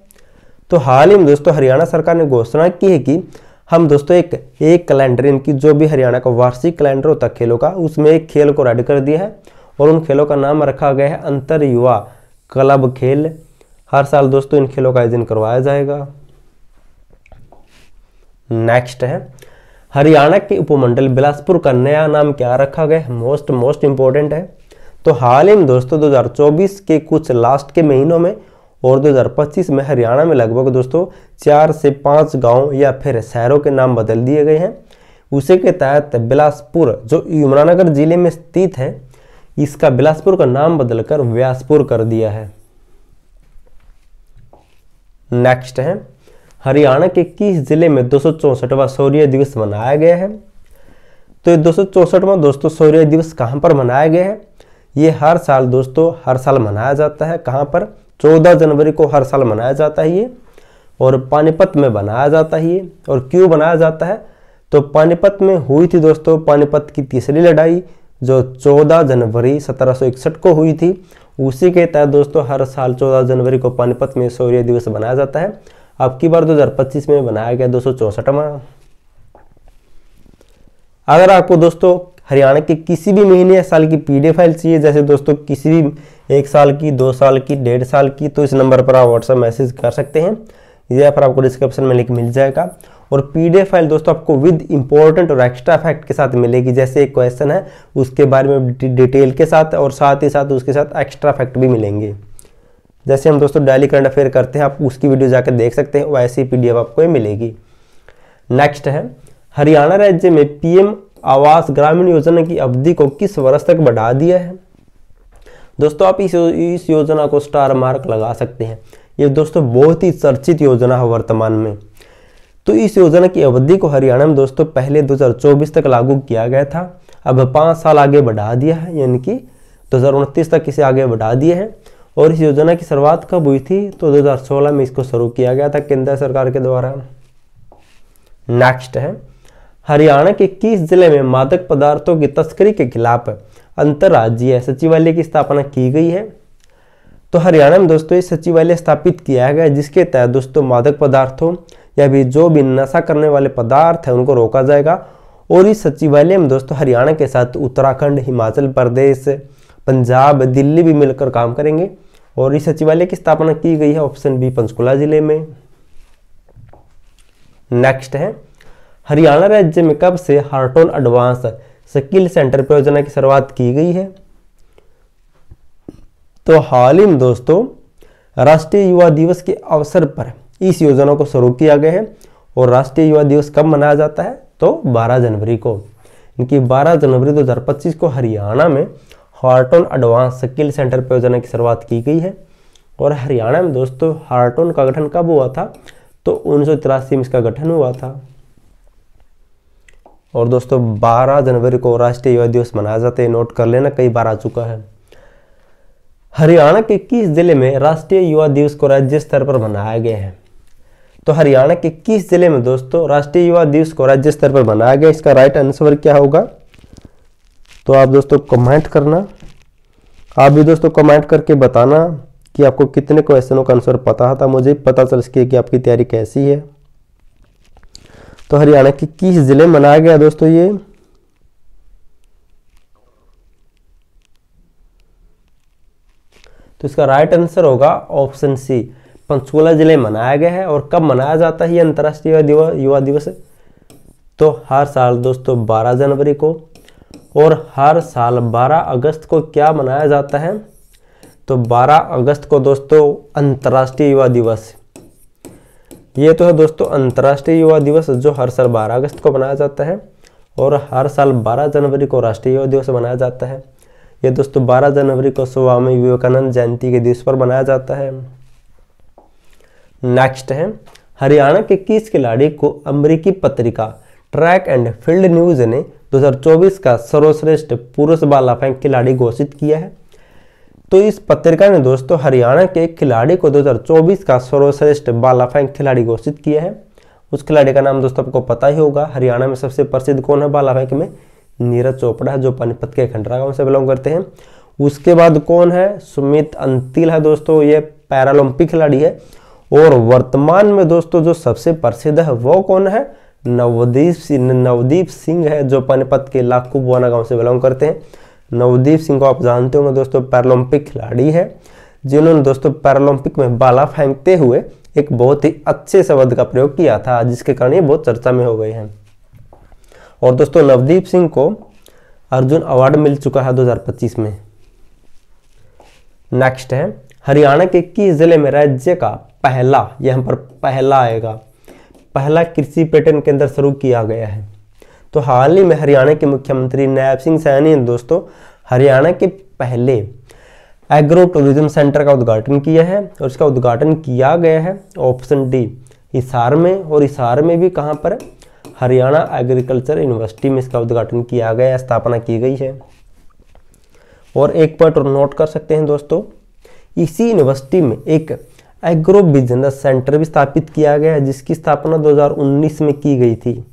तो हाल ही में दोस्तों हरियाणा सरकार ने घोषणा की है कि हम दोस्तों एक कैलेंडर, इनकी जो भी हरियाणा का वार्षिक कैलेंडर होता है खेलों का, उसमें एक खेल को ऐड कर दिया है और उन खेलों का नाम रखा गया है अंतर युवा क्लब खेल। हर साल दोस्तों इन खेलों का आयोजन करवाया जाएगा। नेक्स्ट है हरियाणा के उपमंडल बिलासपुर का नया नाम क्या रखा गया है, मोस्ट इंपॉर्टेंट है। तो हाल ही में दोस्तों 2024 के कुछ लास्ट के महीनों में और 2025 में हरियाणा में लगभग दोस्तों 4 से 5 गांव या फिर शहरों के नाम बदल दिए गए हैं। उसी के तहत बिलासपुर जो यमुनानगर जिले में स्थित है, इसका बिलासपुर का नाम बदलकर व्यासपुर कर दिया है। नेक्स्ट है हरियाणा के किस जिले में 264वां शौर्य दिवस मनाया गया है। तो 264वां दोस्तों शौर्य दिवस कहां पर मनाया गया है, ये हर साल मनाया जाता है। कहां पर, 14 जनवरी को हर साल मनाया जाता है ये, और पानीपत में बनाया जाता है ये। और क्यों बनाया जाता है, तो पानीपत में हुई थी दोस्तों पानीपत की तीसरी लड़ाई जो 14 जनवरी 1761 को हुई थी। उसी के तहत दोस्तों हर साल 14 जनवरी को पानीपत में शौर्य दिवस मनाया जाता है। अब की बार 2025 में बनाया गया 264वां। अगर आपको दोस्तों हरियाणा के किसी भी महीने या साल की पीडीएफ फाइल चाहिए, जैसे दोस्तों किसी भी 1 साल की, 2 साल की, 1.5 साल की, तो इस नंबर पर आप व्हाट्सएप मैसेज कर सकते हैं या फिर आपको डिस्क्रिप्शन में लिंक मिल जाएगा। और पीडीएफ फाइल दोस्तों आपको विद इंपॉर्टेंट और एक्स्ट्रा फैक्ट के साथ मिलेगी। जैसे एक क्वेश्चन है उसके बारे में डिटेल के साथ, और साथ ही साथ उसके साथ एक्स्ट्रा फैक्ट भी मिलेंगे। जैसे हम दोस्तों डेली करंट अफेयर करते हैं, आप उसकी वीडियो जाकर देख सकते हैं, वैसी पीडीएफ आपको मिलेगी। नेक्स्ट है हरियाणा राज्य में पीएम आवास ग्रामीण योजना की अवधि को किस वर्ष तक बढ़ा दिया है। दोस्तों आप इस योजना को स्टार मार्क लगा सकते हैं। ये दोस्तों बहुत ही चर्चित योजना है वर्तमान में। तो इस योजना की अवधि को हरियाणा में दोस्तों पहले 2024 तक लागू किया गया था, अब 5 साल आगे बढ़ा दिया है, यानी कि 2029 तक इसे आगे बढ़ा दिए हैं। और इस योजना की शुरुआत कब हुई थी? तो 2016 में इसको शुरू किया गया था केंद्र सरकार के द्वारा। नेक्स्ट है, हरियाणा के किस जिले में मादक पदार्थों की तस्करी के खिलाफ अंतर्राज्यीय सचिवालय की स्थापना की गई है? तो हरियाणा में दोस्तों ये सचिवालय स्थापित किया गया है, जिसके तहत दोस्तों मादक पदार्थों या भी जो भी नशा करने वाले पदार्थ है उनको रोका जाएगा। और इस सचिवालय में दोस्तों हरियाणा के साथ उत्तराखंड, हिमाचल प्रदेश, पंजाब, दिल्ली भी मिलकर काम करेंगे। और इस सचिवालय की स्थापना की गई है ऑप्शन बी पंचकुला जिले में। नेक्स्ट है, हरियाणा राज्य में कब से हार्टोन एडवांस स्किल सेंटर परियोजना की शुरुआत की गई है? तो हाल ही में दोस्तों राष्ट्रीय युवा दिवस के अवसर पर इस योजना को शुरू किया गया है। और राष्ट्रीय युवा दिवस कब मनाया जाता है? तो 12 जनवरी को, इनकी 12 जनवरी 2025 को हरियाणा में हार्टोन एडवांस स्किल सेंटर परियोजना की शुरुआत की गई है। और हरियाणा में दोस्तों हार्टोन का गठन कब हुआ था? तो 1983 में इसका गठन हुआ था। और दोस्तों 12 जनवरी को राष्ट्रीय युवा दिवस मनाया जाता है, नोट कर लेना, कई बार आ चुका है। हरियाणा के किस जिले में राष्ट्रीय युवा दिवस को राज्य स्तर पर मनाया गया है? तो हरियाणा के किस जिले में दोस्तों राष्ट्रीय युवा दिवस को राज्य स्तर पर मनाया गया? इसका राइट आंसर क्या होगा? तो आप दोस्तों कमेंट करना, आप भी दोस्तों कमेंट करके बताना कि आपको कितने क्वेश्चनों का आंसर पता था, मुझे पता चल सके कि आपकी तैयारी कैसी है। तो हरियाणा के किस जिले में मनाया गया दोस्तों ये? तो इसका राइट आंसर होगा ऑप्शन सी, पंचकुला जिले में मनाया गया है। और कब मनाया जाता है ये अंतर्राष्ट्रीय युवा दिवस? तो हर साल दोस्तों 12 जनवरी को। और हर साल 12 अगस्त को क्या मनाया जाता है? तो 12 अगस्त को दोस्तों अंतर्राष्ट्रीय युवा दिवस। ये तो है दोस्तों अंतर्राष्ट्रीय युवा दिवस जो हर साल 12 अगस्त को मनाया जाता है। और हर साल 12 जनवरी को राष्ट्रीय युवा दिवस मनाया जाता है। ये दोस्तों 12 जनवरी को स्वामी विवेकानंद जयंती के दिवस पर मनाया जाता है। नेक्स्ट है, हरियाणा के किस खिलाड़ी को अमेरिकी पत्रिका ट्रैक एंड फील्ड न्यूज ने 2024 का सर्वश्रेष्ठ पुरुष भाला फेंक खिलाड़ी घोषित किया है? तो इस पत्रिका ने दोस्तों हरियाणा के एक खिलाड़ी को 2024 का सर्वश्रेष्ठ भाला फेंक खिलाड़ी घोषित किया है। उस खिलाड़ी का नाम दोस्तों आपको पता ही होगा। हरियाणा में सबसे प्रसिद्ध कौन है भाला फेंक में? नीरज चोपड़ा है, जो पानीपत के खंडरा गांव से बिलोंग करते हैं। उसके बाद कौन है? सुमित अंतिल है दोस्तों, ये पैरालंपिक खिलाड़ी है। और वर्तमान में दोस्तों जो सबसे प्रसिद्ध है वो कौन है? नवदीप सिंह है, जो पानीपत के लाखू बुआना गांव से बिलोंग करते हैं। नवदीप सिंह को आप जानते होंगे दोस्तों, पैरालंपिक खिलाड़ी है, जिन्होंने दोस्तों पैरालंपिक में भाला फेंकते हुए एक बहुत ही अच्छे शब्द का प्रयोग किया था, जिसके कारण ये बहुत चर्चा में हो गए हैं। और दोस्तों नवदीप सिंह को अर्जुन अवार्ड मिल चुका है 2025 में। नेक्स्ट है, हरियाणा के किस जिले में राज्य का पहला, यहाँ पर पहला आएगा, पहला कृषि पर्यटन केंद्र शुरू किया गया है? तो हाल ही में हरियाणा के मुख्यमंत्री नायब सिंह सैनी ने दोस्तों हरियाणा के पहले एग्रो टूरिज्म सेंटर का उद्घाटन किया है। और इसका उद्घाटन किया गया है ऑप्शन डी हिसार में। और हिसार में भी कहाँ पर? हरियाणा एग्रीकल्चर यूनिवर्सिटी में इसका उद्घाटन किया गया, स्थापना की गई है। और एक पॉइंट और नोट कर सकते हैं दोस्तों, इसी यूनिवर्सिटी में एक एग्रो बिजनेस सेंटर भी स्थापित किया गया है, जिसकी स्थापना 2019 में की गई थी।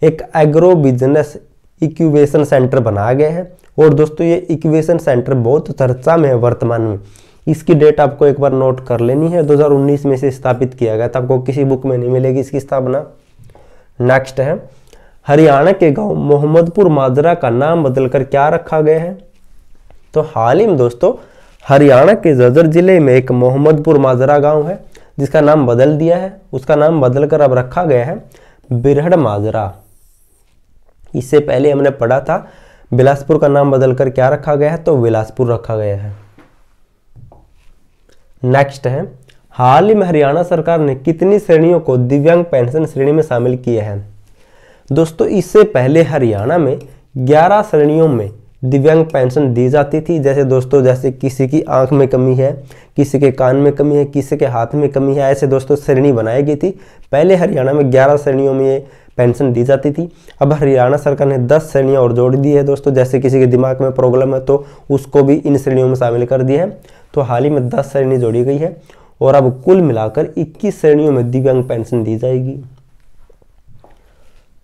एक एग्रो बिजनेस इक्यूबेशन सेंटर बनाया गया है। और दोस्तों ये इक्यूबेशन सेंटर बहुत चर्चा में है वर्तमान में। इसकी डेट आपको एक बार नोट कर लेनी है, 2019 में से स्थापित किया गया था, आपको किसी बुक में नहीं मिलेगी इसकी स्थापना। नेक्स्ट है, हरियाणा के गांव मोहम्मदपुर माजरा का नाम बदलकर क्या रखा गया है? तो हाल ही में दोस्तों हरियाणा के जज्जर जिले में एक मोहम्मदपुर माजरा गांव है, जिसका नाम बदल दिया है। उसका नाम बदलकर अब रखा गया है बिरहड़ माजरा। इससे पहले हमने पढ़ा था बिलासपुर का नाम बदलकर क्या रखा गया है? तो बिलासपुर रखा गया है। नेक्स्ट है, हाल ही में हरियाणा सरकार ने कितनी श्रेणियों को दिव्यांग पेंशन श्रेणी में शामिल किया है? दोस्तों इससे पहले हरियाणा में 11 श्रेणियों में दिव्यांग पेंशन दी जाती थी। जैसे दोस्तों जैसे किसी की आंख में कमी है, किसी के कान में कमी है, किसी के हाथ में कमी है, ऐसे दोस्तों श्रेणी बनाई गई थी। पहले हरियाणा में 11 श्रेणियों में ये पेंशन दी जाती थी। अब हरियाणा सरकार ने 10 श्रेणियाँ और जोड़ दी है दोस्तों। जैसे किसी के दिमाग में प्रॉब्लम है तो उसको भी इन श्रेणियों में शामिल कर दिया है। तो हाल ही में 10 श्रेणी जोड़ी गई है और अब कुल मिलाकर 21 श्रेणियों में दिव्यांग पेंशन दी जाएगी।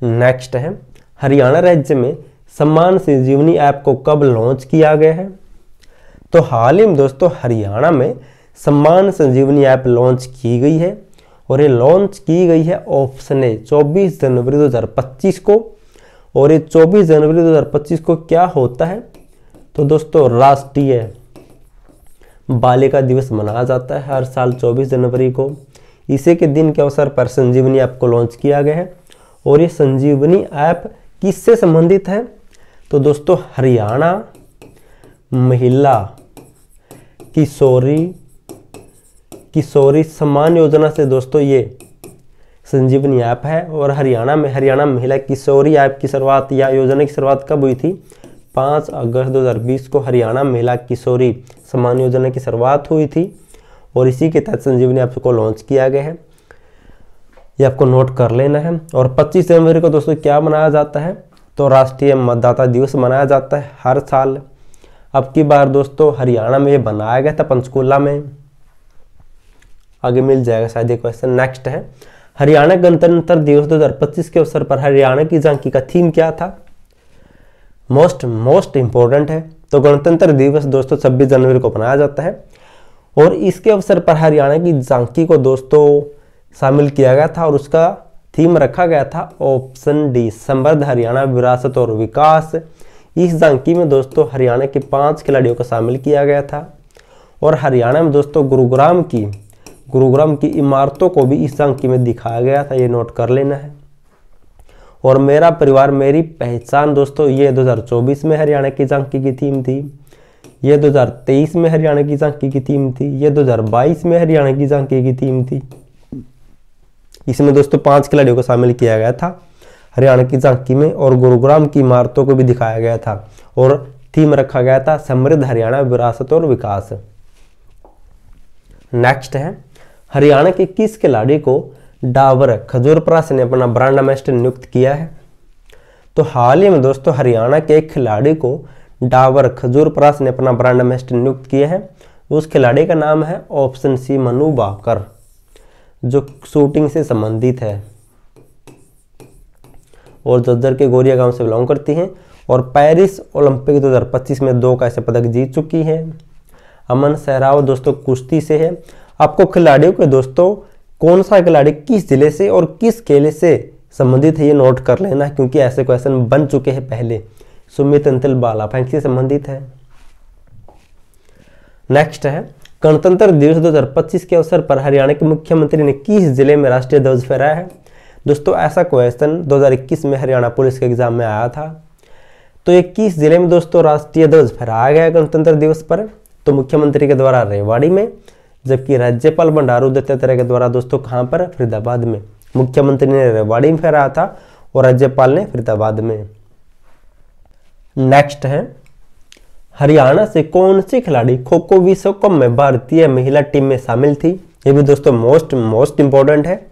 नेक्स्ट है, हरियाणा राज्य में सम्मान संजीवनी ऐप को कब लॉन्च किया गया है? तो हाल ही में दोस्तों हरियाणा में सम्मान संजीवनी ऐप लॉन्च की गई है और ये लॉन्च की गई है ऑप्शन ए 24 जनवरी 2025 को। और ये 24 जनवरी 2025 को क्या होता है? तो दोस्तों राष्ट्रीय बालिका दिवस मनाया जाता है हर साल 24 जनवरी को। इसी के दिन के अवसर पर संजीवनी ऐप को लॉन्च किया गया है। और ये संजीवनी ऐप किससे संबंधित है? तो दोस्तों हरियाणा महिला किशोरी सम्मान योजना से दोस्तों ये संजीवनी ऐप है। और हरियाणा महिला किशोरी ऐप की शुरुआत या योजना की शुरुआत कब हुई थी? 5 अगस्त 2020 को हरियाणा महिला किशोरी सम्मान योजना की शुरुआत हुई थी और इसी के तहत संजीवनी ऐप को लॉन्च किया गया है। ये आपको नोट कर लेना है। और 25 जनवरी को दोस्तों क्या मनाया जाता है? तो राष्ट्रीय मतदाता दिवस मनाया जाता है हर साल। अब की बार दोस्तों हरियाणा में ये बनाया गया था पंचकूला में, आगे मिल जाएगा शायद ये क्वेश्चन। नेक्स्ट है, हरियाणा गणतंत्र दिवस 2025 के अवसर पर हरियाणा की झांकी का थीम क्या था? मोस्ट इंपॉर्टेंट है। तो गणतंत्र दिवस दोस्तों 26 जनवरी को मनाया जाता है और इसके अवसर पर हरियाणा की झांकी को दोस्तों शामिल किया गया था और उसका थीम रखा गया था ऑप्शन डी समृद्ध हरियाणा विरासत और विकास। इस झांकी में दोस्तों हरियाणा के 5 खिलाड़ियों को शामिल किया गया था और हरियाणा में दोस्तों गुरुग्राम की इमारतों को भी इस झांकी में दिखाया गया था, ये नोट कर लेना है। और मेरा परिवार मेरी पहचान दोस्तों ये 2024 में हरियाणा की झांकी की थीम थी, ये 2023 में हरियाणा की झांकी की थीम थी, ये 2022 में हरियाणा की झांकी की थीम थी। इसमें दोस्तों 5 खिलाड़ियों को शामिल किया गया था हरियाणा की झांकी में और गुरुग्राम की इमारतों को भी दिखाया गया था और थीम रखा गया था समृद्ध हरियाणा विरासत और विकास। नेक्स्ट है, हरियाणा के किस खिलाड़ी को डाबर खजूरपरास ने अपना ब्रांड एम्बेसडर नियुक्त किया है? तो हाल ही में दोस्तों हरियाणा के एक खिलाड़ी को डाबर खजूरपरास ने अपना ब्रांड एम्बेसडर नियुक्त किया है। उस खिलाड़ी का नाम है ऑप्शन सी मनु भाकर, जो शूटिंग से संबंधित है और जज्जर के गोरिया गांव से बिलोंग करती हैं और पेरिस ओलंपिक 2025 में 2 कैसे पदक जीत चुकी है। अमन सहराव दोस्तों कुश्ती से है। आपको खिलाड़ियों के दोस्तों कौन सा खिलाड़ी किस जिले से और किस खेल से संबंधित है ये नोट कर लेना, क्योंकि ऐसे क्वेश्चन बन चुके हैं पहले। सुमित अंतिल बालाफेंक से संबंधित है। नेक्स्ट है, गणतंत्र दिवस 2025 के अवसर पर हरियाणा के मुख्यमंत्री ने किस जिले में राष्ट्रीय ध्वज फहराया है? दोस्तों ऐसा क्वेश्चन 2021 में हरियाणा पुलिस के एग्जाम में आया था। तो ये किस जिले में दोस्तों राष्ट्रीय ध्वज फहराया गया गणतंत्र दिवस पर? तो मुख्यमंत्री के द्वारा रेवाड़ी में, जबकि राज्यपाल बंडारू दत्तात्रेय के द्वारा दोस्तों कहां पर? फरीदाबाद में। मुख्यमंत्री ने रेवाड़ी में फहराया था और राज्यपाल ने फरीदाबाद में। नेक्स्ट है, हरियाणा से कौन सी खिलाड़ी खो खो विश्व कप में भारतीय महिला टीम में शामिल थी? ये भी दोस्तों मोस्ट इंपॉर्टेंट है।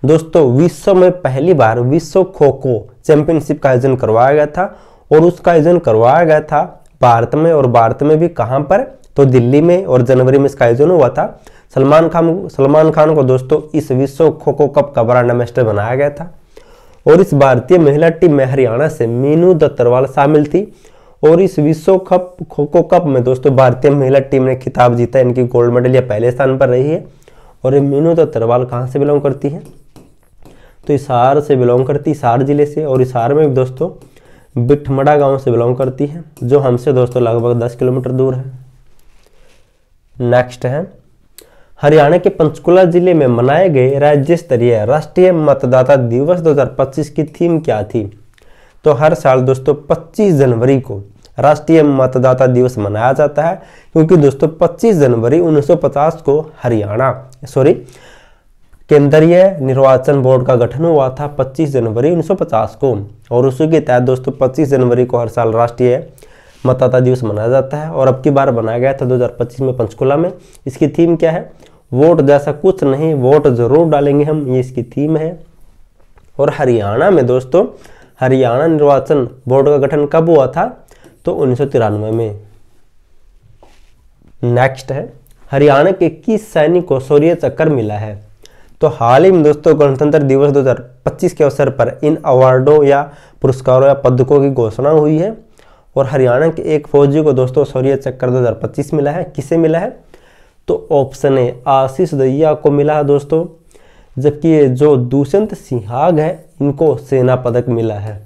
दोस्तों विश्व में पहली बार विश्व खो खो चैंपियनशिप का आयोजन करवाया गया था और उसका आयोजन करवाया गया था भारत में, और भारत में भी कहां पर? तो दिल्ली में, और जनवरी में इसका आयोजन हुआ था। सलमान खान को दोस्तों इस विश्व खो खो कप का ब्रांड एम्बेसडर बनाया गया था और इस भारतीय महिला टीम में हरियाणा से मीनू दत्तरवाल शामिल थी और इस विश्व कप खो खो कप में दोस्तों भारतीय महिला टीम ने खिताब जीता। इनकी गोल्ड मेडल या पहले स्थान पर रही है। और ये मीनू दत्तरवाल कहाँ से बिलोंग करती है? तो हिसार से बिलोंग करती, हिसार जिले से, और हिसार में भी दोस्तों बिठमड़ा गांव से बिलोंग करती है, जो हमसे दोस्तों लगभग 10 किलोमीटर दूर है। नेक्स्ट है, हरियाणा के पंचकुला जिले में मनाए गए राज्य स्तरीय राष्ट्रीय मतदाता दिवस 2025 की थीम क्या थी? तो हर साल दोस्तों 25 जनवरी को राष्ट्रीय मतदाता दिवस मनाया जाता है, क्योंकि दोस्तों 25 जनवरी 1950 को केंद्रीय निर्वाचन बोर्ड का गठन हुआ था 25 जनवरी 1950 को, और उसी के तहत दोस्तों 25 जनवरी को हर साल राष्ट्रीय मतदाता दिवस मनाया जाता है और अब की बार बनाया गया था 2025 में पंचकुला में। इसकी थीम क्या है? वोट जैसा कुछ नहीं, वोट जरूर डालेंगे हम, ये इसकी थीम है। और हरियाणा में दोस्तों हरियाणा निर्वाचन बोर्ड का गठन कब हुआ था? तो 1993 में। नेक्स्ट है, हरियाणा के किस सैनिक को शौर्य चक्र मिला है? तो हाल ही में दोस्तों गणतंत्र दिवस 2025 के अवसर पर इन अवार्डों या पुरस्कारों या पदकों की घोषणा हुई है और हरियाणा के एक फौजी को दोस्तों शौर्य चक्र 2025 मिला है। किसे मिला है? तो ऑप्शन ए आशीष दहिया को मिला है दोस्तों, जबकि ये जो दुष्यंत सिंहाग है इनको सेना पदक मिला है,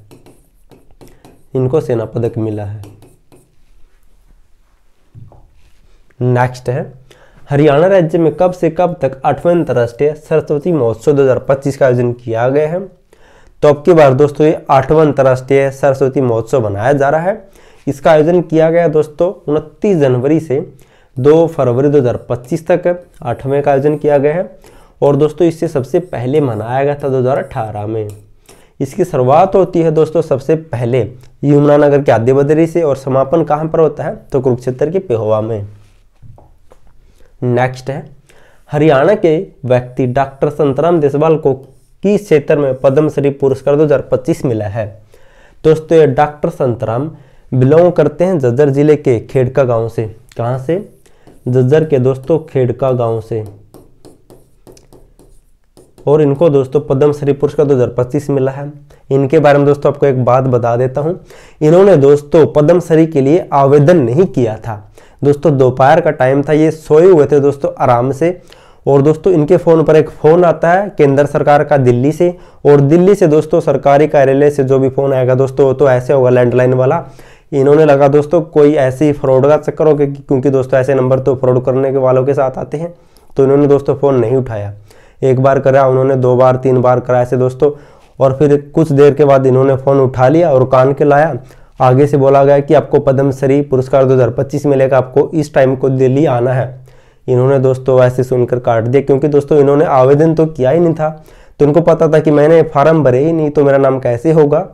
इनको सेना पदक मिला है। नेक्स्ट है, हरियाणा राज्य में कब से कब तक 8वें अंतर्राष्ट्रीय सरस्वती महोत्सव 2025 का आयोजन किया गया है? तो अब की बार दोस्तों ये 8वां अंतर्राष्ट्रीय सरस्वती महोत्सव मनाया जा रहा है। इसका आयोजन किया गया दोस्तों 29 जनवरी से 2 फरवरी 2025 तक 8वें का आयोजन किया गया है और दोस्तों इससे सबसे पहले मनाया गया था 2018 में। इसकी शुरुआत होती है दोस्तों सबसे पहले यमुनानगर के आद्य बद्री से और समापन कहाँ पर होता है? तो कुरुक्षेत्र के पेहोवा में। नेक्स्ट है, हरियाणा के व्यक्ति डॉक्टर संतराम देसवाल को किस क्षेत्र में पद्मश्री पुरस्कार 2025 मिला है? दोस्तों ये डॉक्टर संतराम बिलोंग करते हैं झज्जर जिले के खेड़का गांव से। कहां से? झज्जर के दोस्तों खेड़का गांव से। और इनको दोस्तों पद्मश्री पुरस्कार 2025 मिला है। इनके बारे में दोस्तों आपको एक बात बता देता हूं, इन्होंने दोस्तों पद्मश्री के लिए आवेदन नहीं किया था। दोस्तों दोपहर का टाइम था, ये सोए हुए थे दोस्तों आराम से और दोस्तों इनके फ़ोन पर एक फ़ोन आता है केंद्र सरकार का दिल्ली से और दिल्ली से दोस्तों सरकारी कार्यालय से जो भी फ़ोन आएगा दोस्तों तो ऐसे होगा लैंडलाइन वाला। इन्होंने लगा दोस्तों कोई ऐसी फ्रॉड का चक्कर हो क्योंकि दोस्तों ऐसे नंबर तो फ्रॉड करने के वालों के साथ आते हैं, तो इन्होंने दोस्तों फ़ोन नहीं उठाया। एक बार करा उन्होंने, 2 बार 3 बार करा ऐसे दोस्तों और फिर कुछ देर के बाद इन्होंने फ़ोन उठा लिया और कान के लाया। आगे से बोला गया कि आपको पद्मश्री पुरस्कार 2025 मिलेगा, आपको इस टाइम को दिल्ली आना है। इन्होंने दोस्तों ऐसे सुनकर काट दिया क्योंकि दोस्तों इन्होंने आवेदन तो किया ही नहीं था, तो इनको पता था कि मैंने फार्म भरे ही नहीं तो मेरा नाम कैसे होगा।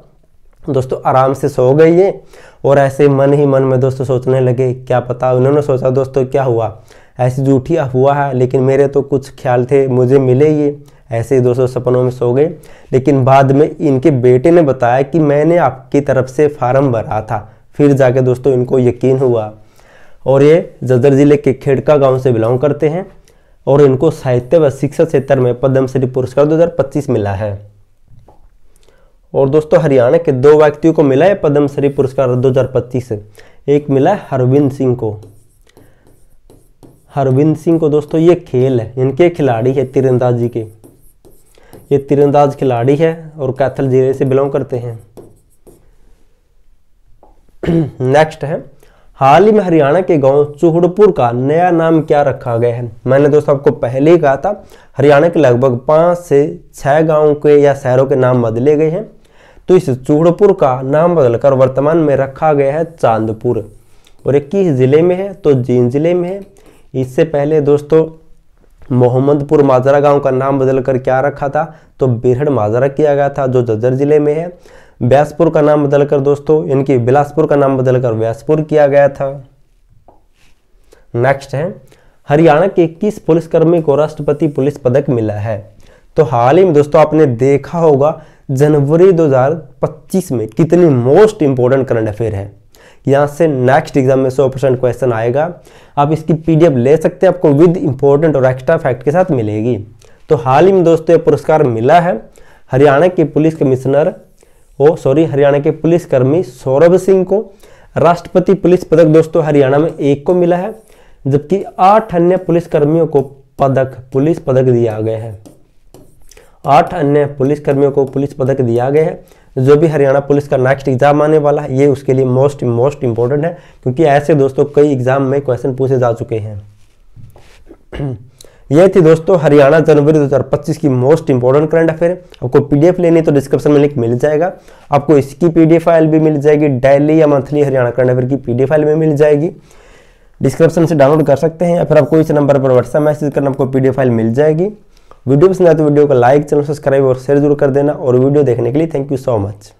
दोस्तों आराम से सो गए ये और ऐसे मन ही मन में दोस्तों सोचने लगे क्या पता, उन्होंने सोचा दोस्तों क्या हुआ, ऐसी झूठी अफवाह है लेकिन मेरे तो कुछ ख्याल थे मुझे मिले ये, ऐसे ही दोस्तों सपनों में सो गए। लेकिन बाद में इनके बेटे ने बताया कि मैंने आपकी तरफ से फार्म भरा था, फिर जाके दोस्तों इनको यकीन हुआ। और ये झज्जर जिले के खेड़का गांव से बिलोंग करते हैं और इनको साहित्य व शिक्षा क्षेत्र में पद्मश्री पुरस्कार 2025 मिला है। और दोस्तों हरियाणा के 2 व्यक्तियों को मिला है पद्मश्री पुरस्कार 2025 से। एक मिला है हरविंद सिंह को। हरविंद सिंह को दोस्तों ये खेल है, इनके खिलाड़ी है तीरंदाजी के, ये तीरंदाज खिलाड़ी है और कैथल जिले से बिलोंग करते हैं। नेक्स्ट है, हाल ही में हरियाणा के गांव चूहड़पुर का नया नाम क्या रखा गया है? मैंने दोस्तों आपको पहले ही कहा था हरियाणा के लगभग 5 से 6 गांवों के या शहरों के नाम बदले गए हैं, तो इस चूहड़पुर का नाम बदलकर वर्तमान में रखा गया है चांदपुर और ये किस जिले में है? तो जींद जिले में है। इससे पहले दोस्तों मोहम्मदपुर माजरा गांव का नाम बदलकर क्या रखा था? तो बिरहड़ माजरा किया गया था जो झज्जर जिले में है। व्यासपुर का नाम बदलकर दोस्तों इनकी बिलासपुर का नाम बदलकर व्यासपुर किया गया था। नेक्स्ट है, हरियाणा के किस पुलिसकर्मी को राष्ट्रपति पुलिस पदक मिला है? तो हाल ही में दोस्तों आपने देखा होगा जनवरी 2025 में कितनी मोस्ट इंपोर्टेंट करंट अफेयर है। यहाँ से नेक्स्ट एग्जाम में 100% क्वेश्चन आएगा। आप इसकी पीडीएफ ले सकते हैं, आपको विद इंपॉर्टेंट और एक्स्ट्रा फैक्ट के साथ मिलेगी। तो हाल ही में दोस्तों ये पुरस्कार मिला है हरियाणा के पुलिस कमिश्नर हरियाणा के पुलिसकर्मी सौरभ सिंह को। राष्ट्रपति पुलिस पदक दोस्तों हरियाणा में 1 को मिला है, जबकि 8 अन्य पुलिसकर्मियों को पुलिस पदक दिया गया है। 8 अन्य पुलिसकर्मियों को पुलिस पदक दिया गया है। जो भी हरियाणा पुलिस का नेक्स्ट एग्जाम आने वाला है ये उसके लिए मोस्ट इंपॉर्टेंट है, क्योंकि ऐसे दोस्तों कई एग्जाम में क्वेश्चन पूछे जा चुके हैं। ये थी दोस्तों हरियाणा जनवरी 2025 की मोस्ट इंपॉर्टेंट करंट अफेयर। आपको पीडीएफ लेनी तो डिस्क्रिप्शन में लिंक मिल जाएगा, आपको इसकी पीडीएफ फाइल भी मिल जाएगी, डेली या मंथली हरियाणा करंट अफेयर की पीडीएफ फाइल में मिल जाएगी। डिस्क्रिप्शन से डाउनलोड कर सकते हैं या फिर आपको इस नंबर पर व्हाट्सएप मैसेज करना, आपको पीडीएफ फाइल मिल जाएगी। वीडियो पसंद आए तो वीडियो को लाइक, चैनल सब्सक्राइब और शेयर जरूर कर देना। और वीडियो देखने के लिए थैंक यू सो मच।